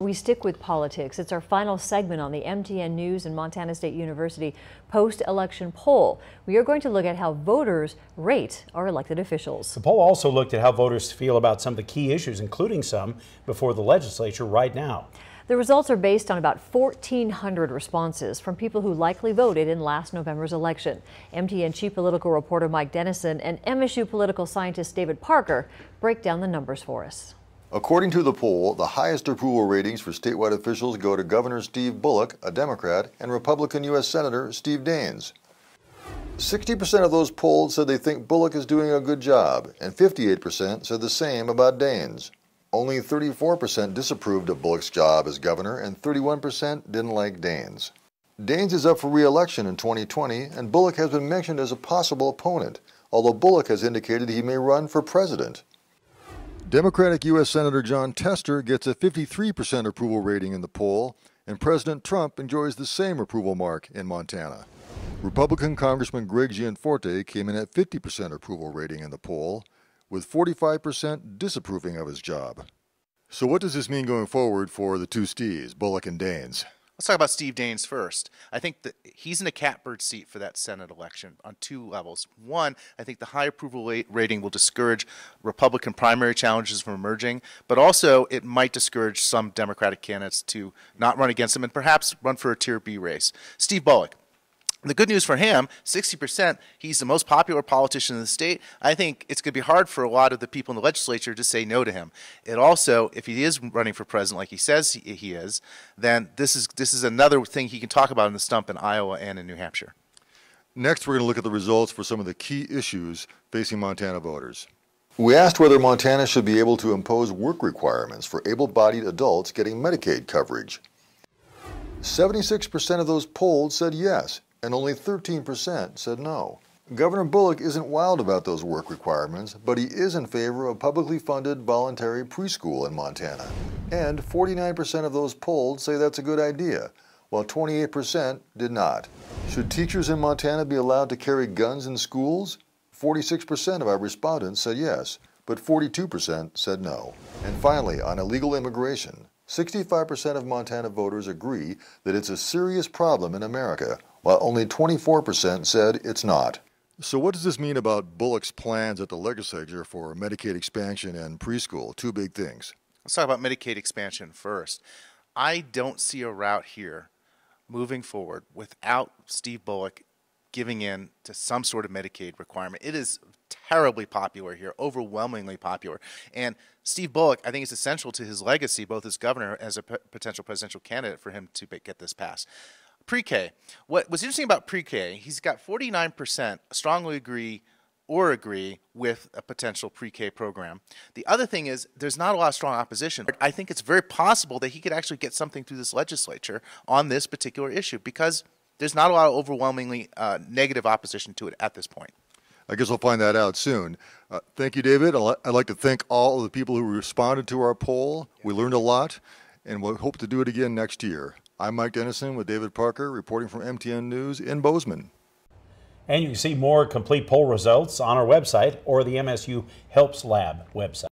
We stick with politics. It's our final segment on the MTN News and Montana State University post-election poll. We are going to look at how voters rate our elected officials. The poll also looked at how voters feel about some of the key issues, including some before the legislature right now. The results are based on about 1,400 responses from people who likely voted in last November's election. MTN Chief Political Reporter Mike Dennison and MSU political scientist David Parker break down the numbers for us. According to the poll, the highest approval ratings for statewide officials go to Governor Steve Bullock, a Democrat, and Republican U.S. Senator Steve Daines. 60% of those polled said they think Bullock is doing a good job, and 58% said the same about Daines. Only 34% disapproved of Bullock's job as governor, and 31% didn't like Daines. Daines is up for re-election in 2020, and Bullock has been mentioned as a possible opponent, although Bullock has indicated he may run for president. Democratic U.S. Senator Jon Tester gets a 53% approval rating in the poll, and President Trump enjoys the same approval mark in Montana. Republican Congressman Greg Gianforte came in at 50% approval rating in the poll, with 45% disapproving of his job. So what does this mean going forward for the two Steves, Bullock and Daines? Let's talk about Steve Daines first. I think that he's in a catbird seat for that Senate election on two levels. One, I think the high approval rating will discourage Republican primary challenges from emerging, but also it might discourage some Democratic candidates to not run against him and perhaps run for a Tier B race. Steve Bullock. The good news for him, 60%, he's the most popular politician in the state. I think it's going to be hard for a lot of the people in the legislature to say no to him. It also, if he is running for president like he says he is, then this is another thing he can talk about in the stump in Iowa and in New Hampshire. Next, we're going to look at the results for some of the key issues facing Montana voters. We asked whether Montana should be able to impose work requirements for able-bodied adults getting Medicaid coverage. 76% of those polled said yes, and only 13% said no. Governor Bullock isn't wild about those work requirements, but he is in favor of publicly funded voluntary preschool in Montana. And 49% of those polled say that's a good idea, while 28% did not. Should teachers in Montana be allowed to carry guns in schools? 46% of our respondents said yes, but 42% said no. And finally, on illegal immigration, 65% of Montana voters agree that it's a serious problem in America, while only 24% said it's not. So what does this mean about Bullock's plans at the legislature for Medicaid expansion and preschool? Two big things. Let's talk about Medicaid expansion first. I don't see a route here moving forward without Steve Bullock giving in to some sort of Medicaid requirement. It is terribly popular here, overwhelmingly popular. And Steve Bullock, I think it's essential to his legacy, both as governor as a potential presidential candidate, for him to get this passed. Pre-K. What was interesting about pre-K, he's got 49% strongly agree with a potential pre-K program. The other thing is there's not a lot of strong opposition. I think it's very possible that he could actually get something through this legislature on this particular issue because there's not a lot of overwhelmingly negative opposition to it at this point. I guess we'll find that out soon. Thank you, David. I'd like to thank all of the people who responded to our poll. We learned a lot, and we'll hope to do it again next year. I'm Mike Dennison with David Parker, reporting from MTN News in Bozeman. And you can see more complete poll results on our website or the MSU Helps Lab website.